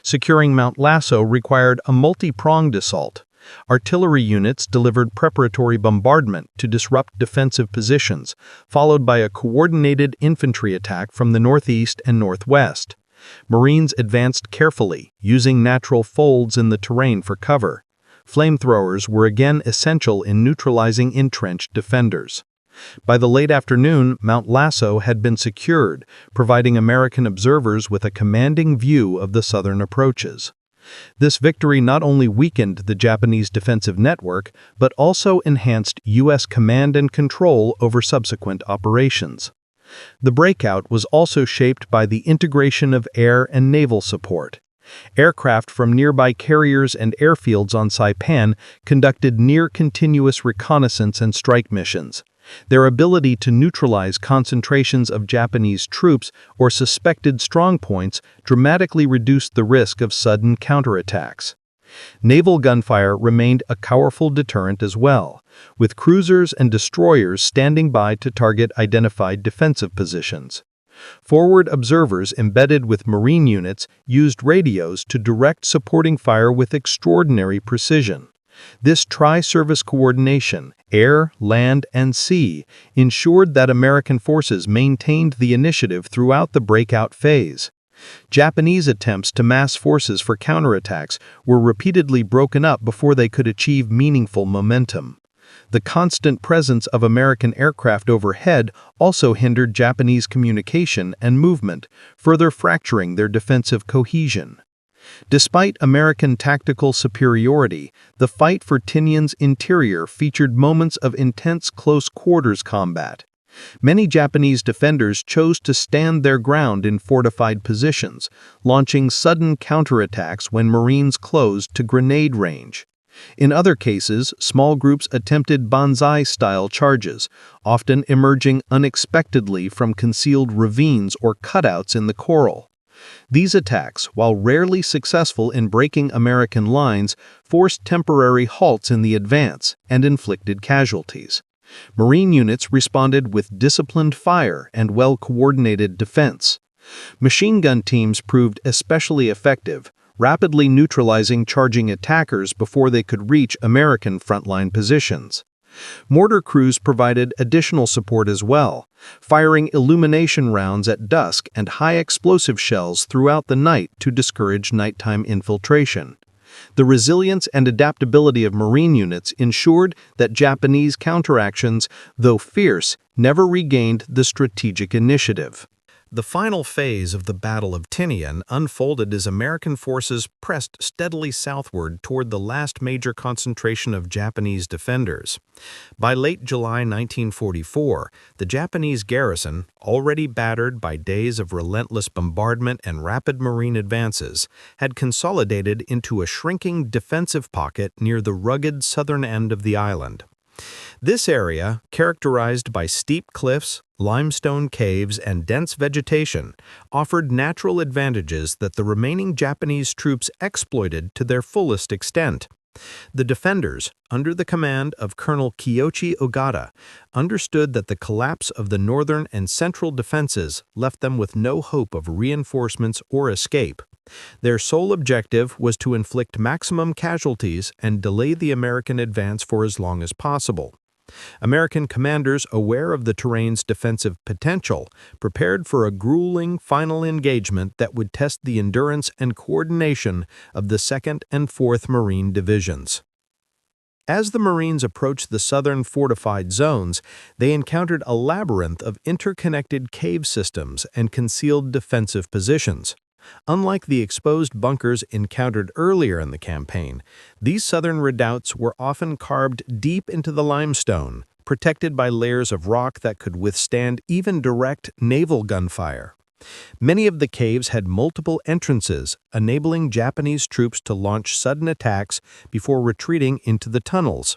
Securing Mount Lasso required a multi-pronged assault. Artillery units delivered preparatory bombardment to disrupt defensive positions, followed by a coordinated infantry attack from the northeast and northwest. Marines advanced carefully, using natural folds in the terrain for cover. Flamethrowers were again essential in neutralizing entrenched defenders. By the late afternoon, Mount Lasso had been secured, providing American observers with a commanding view of the southern approaches. This victory not only weakened the Japanese defensive network, but also enhanced U.S. command and control over subsequent operations. The breakout was also shaped by the integration of air and naval support. Aircraft from nearby carriers and airfields on Saipan conducted near-continuous reconnaissance and strike missions. Their ability to neutralize concentrations of Japanese troops or suspected strongpoints dramatically reduced the risk of sudden counterattacks. Naval gunfire remained a powerful deterrent as well, with cruisers and destroyers standing by to target identified defensive positions. Forward observers embedded with Marine units used radios to direct supporting fire with extraordinary precision. This tri-service coordination, air, land, and sea, ensured that American forces maintained the initiative throughout the breakout phase. Japanese attempts to mass forces for counterattacks were repeatedly broken up before they could achieve meaningful momentum. The constant presence of American aircraft overhead also hindered Japanese communication and movement, further fracturing their defensive cohesion. Despite American tactical superiority, the fight for Tinian's interior featured moments of intense close-quarters combat. Many Japanese defenders chose to stand their ground in fortified positions, launching sudden counterattacks when Marines closed to grenade range. In other cases, small groups attempted banzai-style charges, often emerging unexpectedly from concealed ravines or cutouts in the coral. These attacks, while rarely successful in breaking American lines, forced temporary halts in the advance and inflicted casualties. Marine units responded with disciplined fire and well-coordinated defense. Machine gun teams proved especially effective, rapidly neutralizing charging attackers before they could reach American frontline positions. Mortar crews provided additional support as well, firing illumination rounds at dusk and high-explosive shells throughout the night to discourage nighttime infiltration. The resilience and adaptability of Marine units ensured that Japanese counteractions, though fierce, never regained the strategic initiative. The final phase of the Battle of Tinian unfolded as American forces pressed steadily southward toward the last major concentration of Japanese defenders. By late July 1944, the Japanese garrison, already battered by days of relentless bombardment and rapid Marine advances, had consolidated into a shrinking defensive pocket near the rugged southern end of the island. This area, characterized by steep cliffs, limestone caves, and dense vegetation, offered natural advantages that the remaining Japanese troops exploited to their fullest extent. The defenders, under the command of Colonel Kiyoshi Ogata, understood that the collapse of the northern and central defenses left them with no hope of reinforcements or escape. Their sole objective was to inflict maximum casualties and delay the American advance for as long as possible. American commanders, aware of the terrain's defensive potential, prepared for a grueling final engagement that would test the endurance and coordination of the 2nd and 4th Marine Divisions. As the Marines approached the southern fortified zones, they encountered a labyrinth of interconnected cave systems and concealed defensive positions. Unlike the exposed bunkers encountered earlier in the campaign, these southern redoubts were often carved deep into the limestone, protected by layers of rock that could withstand even direct naval gunfire. Many of the caves had multiple entrances, enabling Japanese troops to launch sudden attacks before retreating into the tunnels.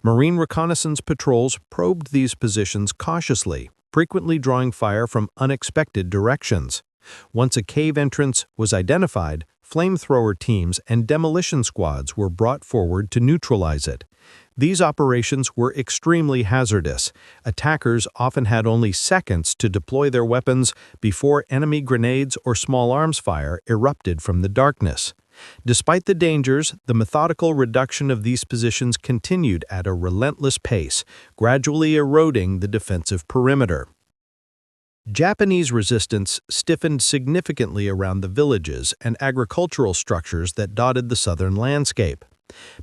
Marine reconnaissance patrols probed these positions cautiously, frequently drawing fire from unexpected directions. Once a cave entrance was identified, flamethrower teams and demolition squads were brought forward to neutralize it. These operations were extremely hazardous. Attackers often had only seconds to deploy their weapons before enemy grenades or small arms fire erupted from the darkness. Despite the dangers, the methodical reduction of these positions continued at a relentless pace, gradually eroding the defensive perimeter. Japanese resistance stiffened significantly around the villages and agricultural structures that dotted the southern landscape.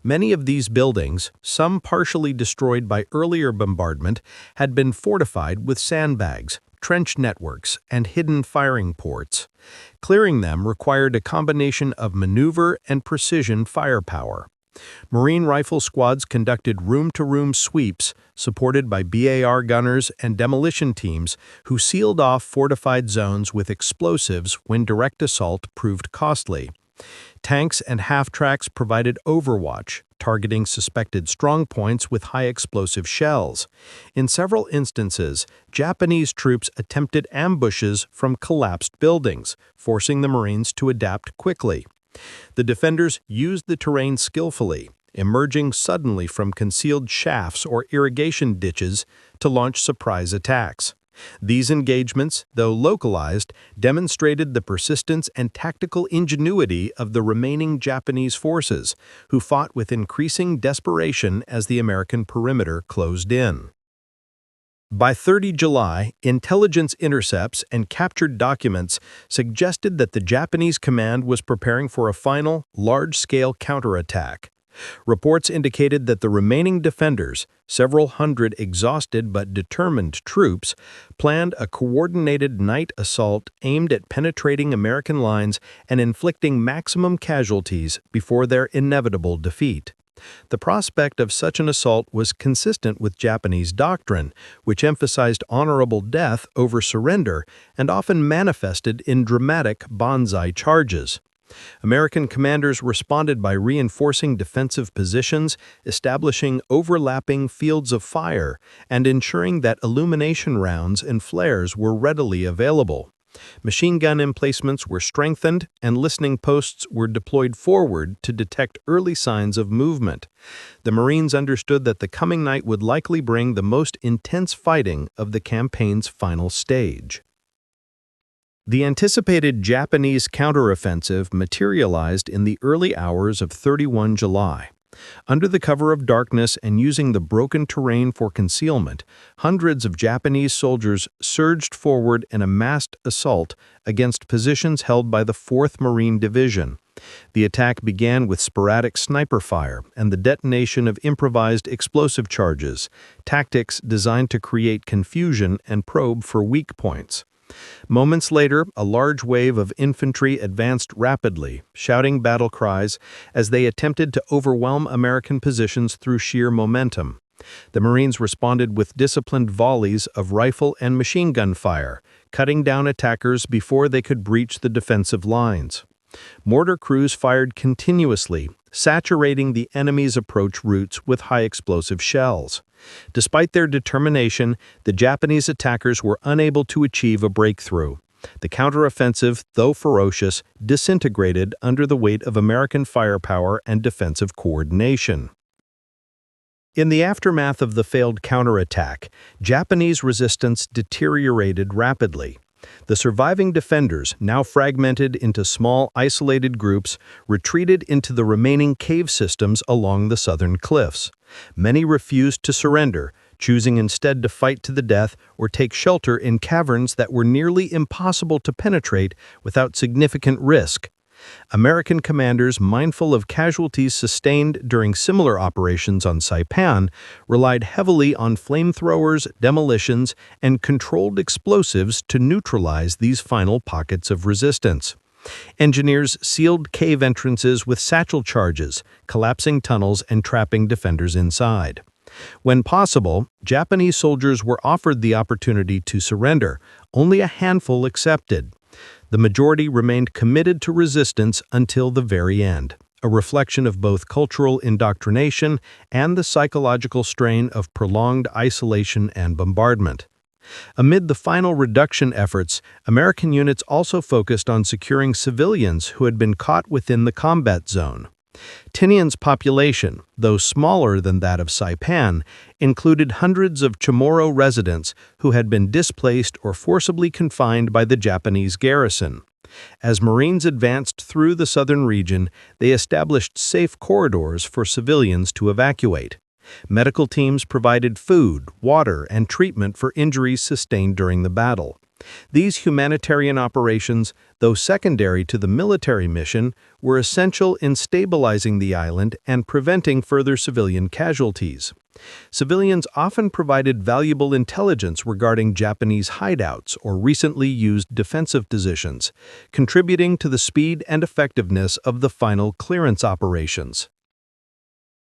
Many of these buildings, some partially destroyed by earlier bombardment, had been fortified with sandbags, trench networks, and hidden firing ports. Clearing them required a combination of maneuver and precision firepower. Marine rifle squads conducted room-to-room sweeps, supported by BAR gunners and demolition teams who sealed off fortified zones with explosives when direct assault proved costly. Tanks and half-tracks provided overwatch, targeting suspected strongpoints with high-explosive shells. In several instances, Japanese troops attempted ambushes from collapsed buildings, forcing the Marines to adapt quickly. The defenders used the terrain skillfully, emerging suddenly from concealed shafts or irrigation ditches to launch surprise attacks. These engagements, though localized, demonstrated the persistence and tactical ingenuity of the remaining Japanese forces, who fought with increasing desperation as the American perimeter closed in. By 30 July, intelligence intercepts and captured documents suggested that the Japanese command was preparing for a final, large-scale counterattack. Reports indicated that the remaining defenders, several hundred exhausted but determined troops, planned a coordinated night assault aimed at penetrating American lines and inflicting maximum casualties before their inevitable defeat. The prospect of such an assault was consistent with Japanese doctrine, which emphasized honorable death over surrender and often manifested in dramatic banzai charges. American commanders responded by reinforcing defensive positions, establishing overlapping fields of fire, and ensuring that illumination rounds and flares were readily available. Machine gun emplacements were strengthened, and listening posts were deployed forward to detect early signs of movement. The Marines understood that the coming night would likely bring the most intense fighting of the campaign's final stage. The anticipated Japanese counteroffensive materialized in the early hours of 31 July. Under the cover of darkness and using the broken terrain for concealment, hundreds of Japanese soldiers surged forward in a massed assault against positions held by the 4th Marine Division. The attack began with sporadic sniper fire and the detonation of improvised explosive charges, tactics designed to create confusion and probe for weak points. Moments later, a large wave of infantry advanced rapidly, shouting battle cries as they attempted to overwhelm American positions through sheer momentum. The Marines responded with disciplined volleys of rifle and machine gun fire, cutting down attackers before they could breach the defensive lines. Mortar crews fired continuously, saturating the enemy's approach routes with high-explosive shells. Despite their determination, the Japanese attackers were unable to achieve a breakthrough. The counteroffensive, though ferocious, disintegrated under the weight of American firepower and defensive coordination. In the aftermath of the failed counterattack, Japanese resistance deteriorated rapidly. The surviving defenders, now fragmented into small, isolated groups, retreated into the remaining cave systems along the southern cliffs. Many refused to surrender, choosing instead to fight to the death or take shelter in caverns that were nearly impossible to penetrate without significant risk. American commanders, mindful of casualties sustained during similar operations on Saipan, relied heavily on flamethrowers, demolitions, and controlled explosives to neutralize these final pockets of resistance. Engineers sealed cave entrances with satchel charges, collapsing tunnels and trapping defenders inside. When possible, Japanese soldiers were offered the opportunity to surrender. Only a handful accepted. The majority remained committed to resistance until the very end, a reflection of both cultural indoctrination and the psychological strain of prolonged isolation and bombardment. Amid the final reduction efforts, American units also focused on securing civilians who had been caught within the combat zone. Tinian's population, though smaller than that of Saipan, included hundreds of Chamorro residents who had been displaced or forcibly confined by the Japanese garrison. As Marines advanced through the southern region, they established safe corridors for civilians to evacuate. Medical teams provided food, water, and treatment for injuries sustained during the battle. These humanitarian operations, though secondary to the military mission, were essential in stabilizing the island and preventing further civilian casualties. Civilians often provided valuable intelligence regarding Japanese hideouts or recently used defensive positions, contributing to the speed and effectiveness of the final clearance operations.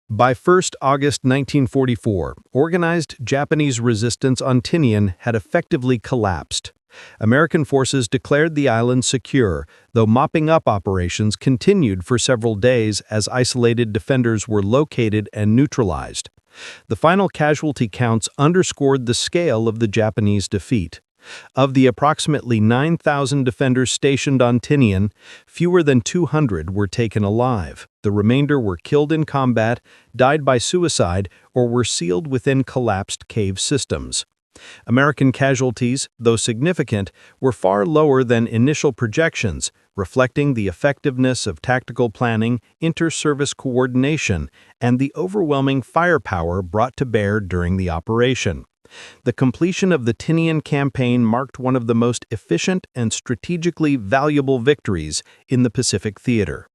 By 1 August 1944, organized Japanese resistance on Tinian had effectively collapsed. American forces declared the island secure, though mopping-up operations continued for several days as isolated defenders were located and neutralized. The final casualty counts underscored the scale of the Japanese defeat. Of the approximately 9,000 defenders stationed on Tinian, fewer than 200 were taken alive. The remainder were killed in combat, died by suicide, or were sealed within collapsed cave systems. American casualties, though significant, were far lower than initial projections, reflecting the effectiveness of tactical planning, inter-service coordination, and the overwhelming firepower brought to bear during the operation. The completion of the Tinian campaign marked one of the most efficient and strategically valuable victories in the Pacific theater.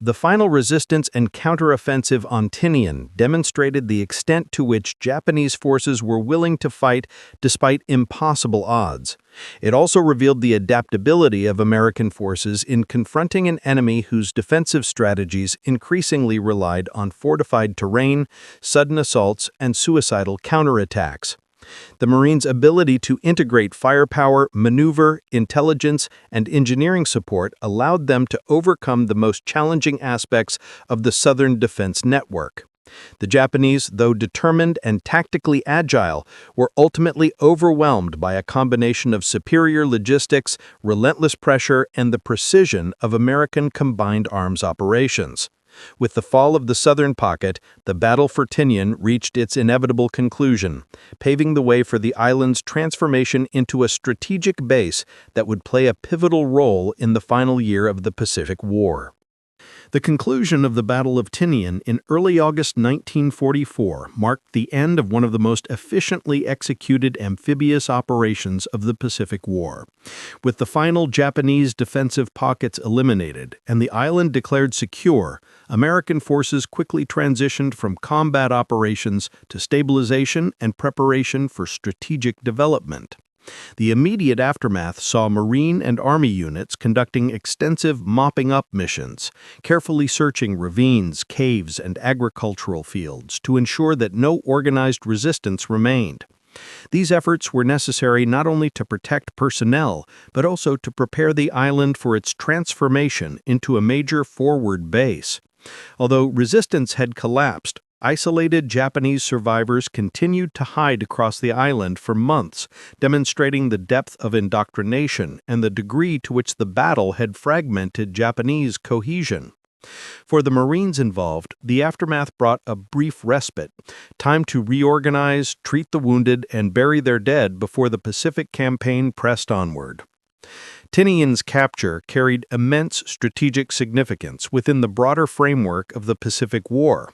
The final resistance and counteroffensive on Tinian demonstrated the extent to which Japanese forces were willing to fight despite impossible odds. It also revealed the adaptability of American forces in confronting an enemy whose defensive strategies increasingly relied on fortified terrain, sudden assaults, and suicidal counterattacks. The Marines' ability to integrate firepower, maneuver, intelligence, and engineering support allowed them to overcome the most challenging aspects of the Southern defense network. The Japanese, though determined and tactically agile, were ultimately overwhelmed by a combination of superior logistics, relentless pressure, and the precision of American combined arms operations. With the fall of the southern pocket, the battle for Tinian reached its inevitable conclusion, paving the way for the island's transformation into a strategic base that would play a pivotal role in the final year of the Pacific War. The conclusion of the Battle of Tinian in early August 1944 marked the end of one of the most efficiently executed amphibious operations of the Pacific War. With the final Japanese defensive pockets eliminated and the island declared secure, American forces quickly transitioned from combat operations to stabilization and preparation for strategic development. The immediate aftermath saw Marine and Army units conducting extensive mopping-up missions, carefully searching ravines, caves, and agricultural fields to ensure that no organized resistance remained. These efforts were necessary not only to protect personnel, but also to prepare the island for its transformation into a major forward base. Although resistance had collapsed, isolated Japanese survivors continued to hide across the island for months, demonstrating the depth of indoctrination and the degree to which the battle had fragmented Japanese cohesion. For the Marines involved, the aftermath brought a brief respite, time to reorganize, treat the wounded, and bury their dead before the Pacific Campaign pressed onward. Tinian's capture carried immense strategic significance within the broader framework of the Pacific War.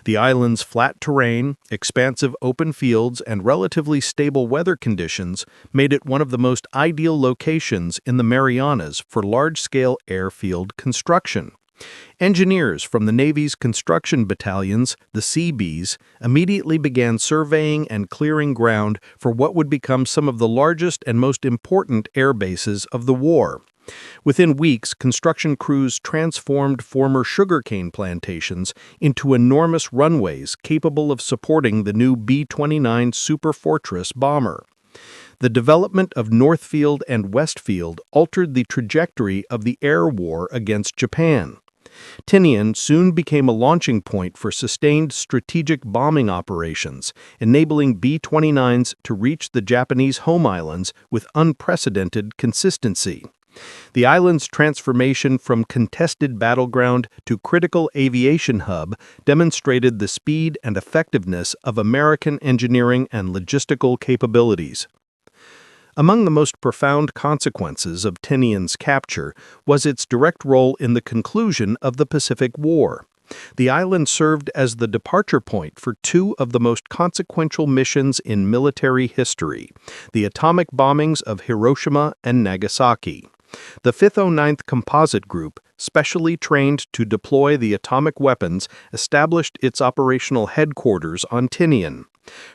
The island's flat terrain, expansive open fields, and relatively stable weather conditions made it one of the most ideal locations in the Marianas for large-scale airfield construction. Engineers from the Navy's construction battalions, the Seabees, immediately began surveying and clearing ground for what would become some of the largest and most important air bases of the war. Within weeks, construction crews transformed former sugarcane plantations into enormous runways capable of supporting the new B-29 Superfortress bomber. The development of Northfield and Westfield altered the trajectory of the air war against Japan. Tinian soon became a launching point for sustained strategic bombing operations, enabling B-29s to reach the Japanese home islands with unprecedented consistency. The island's transformation from contested battleground to critical aviation hub demonstrated the speed and effectiveness of American engineering and logistical capabilities. Among the most profound consequences of Tinian's capture was its direct role in the conclusion of the Pacific War. The island served as the departure point for two of the most consequential missions in military history, the atomic bombings of Hiroshima and Nagasaki. The 509th Composite Group, specially trained to deploy the atomic weapons, established its operational headquarters on Tinian.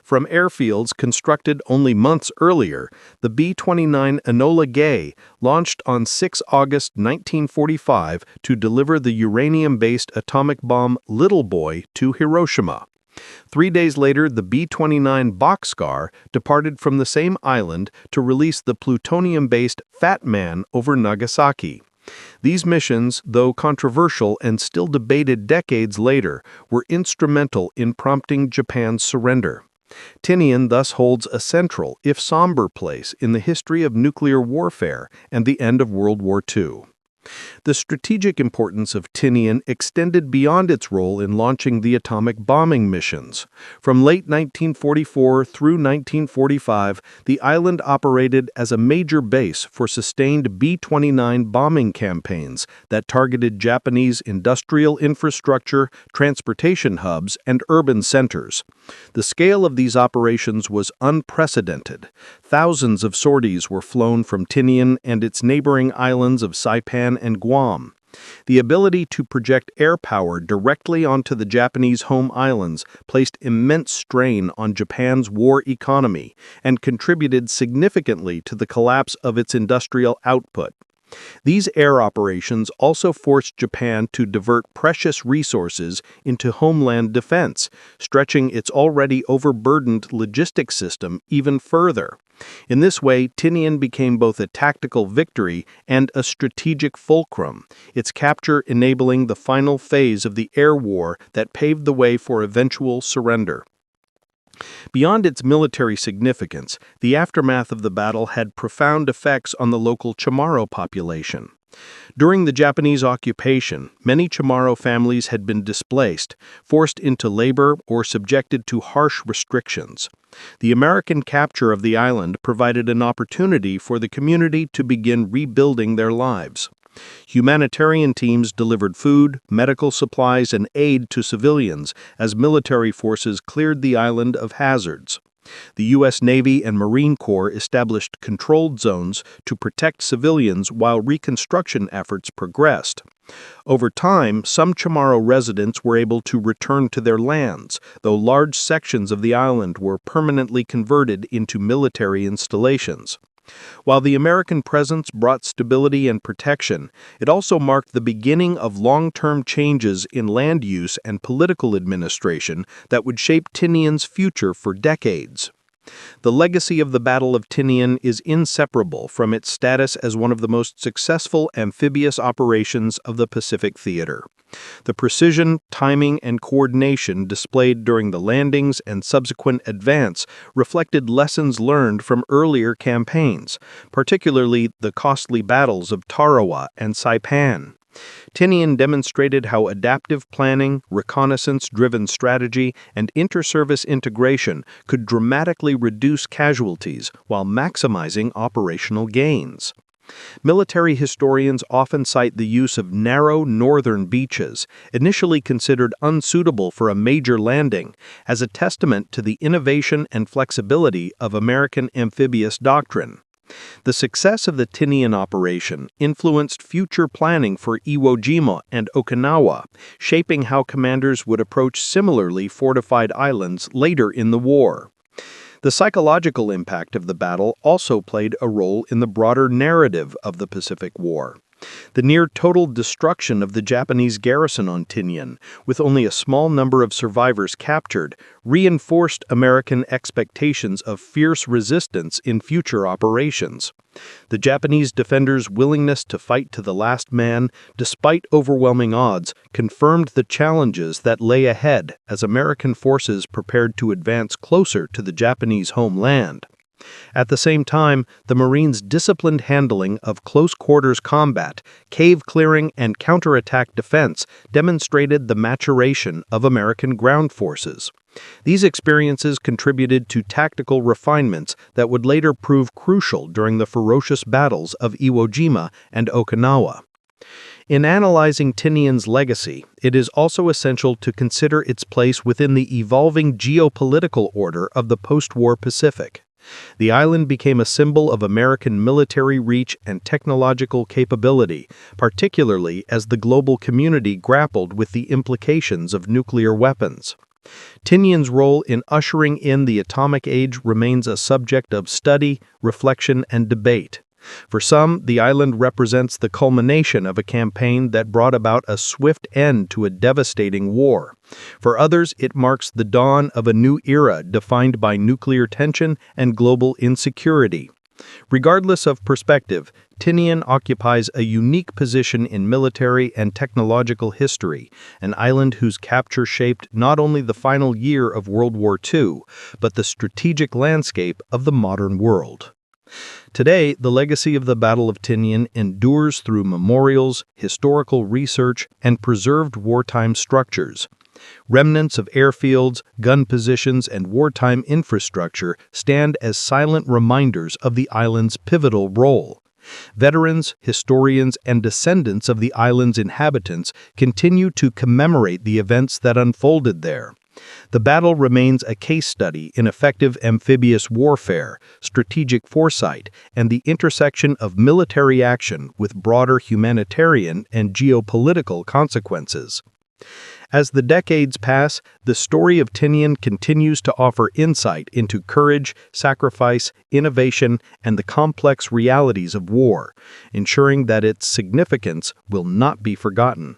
From airfields constructed only months earlier, the B-29 Enola Gay launched on 6 August 1945 to deliver the uranium-based atomic bomb Little Boy to Hiroshima. 3 days later, the B-29 Bockscar departed from the same island to release the plutonium-based Fat Man over Nagasaki. These missions, though controversial and still debated decades later, were instrumental in prompting Japan's surrender. Tinian thus holds a central, if somber, place in the history of nuclear warfare and the end of World War II. The strategic importance of Tinian extended beyond its role in launching the atomic bombing missions. From late 1944 through 1945, the island operated as a major base for sustained B-29 bombing campaigns that targeted Japanese industrial infrastructure, transportation hubs, and urban centers. The scale of these operations was unprecedented. Thousands of sorties were flown from Tinian and its neighboring islands of Saipan and Guam. The ability to project air power directly onto the Japanese home islands placed immense strain on Japan's war economy and contributed significantly to the collapse of its industrial output. These air operations also forced Japan to divert precious resources into homeland defense, stretching its already overburdened logistics system even further. In this way, Tinian became both a tactical victory and a strategic fulcrum, its capture enabling the final phase of the air war that paved the way for eventual surrender. Beyond its military significance, the aftermath of the battle had profound effects on the local Chamorro population. During the Japanese occupation, many Chamorro families had been displaced, forced into labor, or subjected to harsh restrictions. The American capture of the island provided an opportunity for the community to begin rebuilding their lives. Humanitarian teams delivered food, medical supplies, and aid to civilians as military forces cleared the island of hazards. The U.S. Navy and Marine Corps established controlled zones to protect civilians while reconstruction efforts progressed. Over time, some Chamorro residents were able to return to their lands, though large sections of the island were permanently converted into military installations. While the American presence brought stability and protection, it also marked the beginning of long-term changes in land use and political administration that would shape Tinian's future for decades. The legacy of the Battle of Tinian is inseparable from its status as one of the most successful amphibious operations of the Pacific Theater. The precision, timing, and coordination displayed during the landings and subsequent advance reflected lessons learned from earlier campaigns, particularly the costly battles of Tarawa and Saipan. Tinian demonstrated how adaptive planning, reconnaissance-driven strategy, and inter-service integration could dramatically reduce casualties while maximizing operational gains. Military historians often cite the use of narrow northern beaches, initially considered unsuitable for a major landing, as a testament to the innovation and flexibility of American amphibious doctrine. The success of the Tinian operation influenced future planning for Iwo Jima and Okinawa, shaping how commanders would approach similarly fortified islands later in the war. The psychological impact of the battle also played a role in the broader narrative of the Pacific War. The near-total destruction of the Japanese garrison on Tinian, with only a small number of survivors captured, reinforced American expectations of fierce resistance in future operations. The Japanese defenders' willingness to fight to the last man, despite overwhelming odds, confirmed the challenges that lay ahead as American forces prepared to advance closer to the Japanese homeland. At the same time, the Marines' disciplined handling of close-quarters combat, cave-clearing, and counterattack defense demonstrated the maturation of American ground forces. These experiences contributed to tactical refinements that would later prove crucial during the ferocious battles of Iwo Jima and Okinawa. In analyzing Tinian's legacy, it is also essential to consider its place within the evolving geopolitical order of the post-war Pacific. The island became a symbol of American military reach and technological capability, particularly as the global community grappled with the implications of nuclear weapons. Tinian's role in ushering in the atomic age remains a subject of study, reflection, and debate. For some, the island represents the culmination of a campaign that brought about a swift end to a devastating war. For others, it marks the dawn of a new era defined by nuclear tension and global insecurity. Regardless of perspective, Tinian occupies a unique position in military and technological history, an island whose capture shaped not only the final year of World War II, but the strategic landscape of the modern world. Today, the legacy of the Battle of Tinian endures through memorials, historical research, and preserved wartime structures. Remnants of airfields, gun positions, and wartime infrastructure stand as silent reminders of the island's pivotal role. Veterans, historians, and descendants of the island's inhabitants continue to commemorate the events that unfolded there. The battle remains a case study in effective amphibious warfare, strategic foresight, and the intersection of military action with broader humanitarian and geopolitical consequences. As the decades pass, the story of Tinian continues to offer insight into courage, sacrifice, innovation, and the complex realities of war, ensuring that its significance will not be forgotten.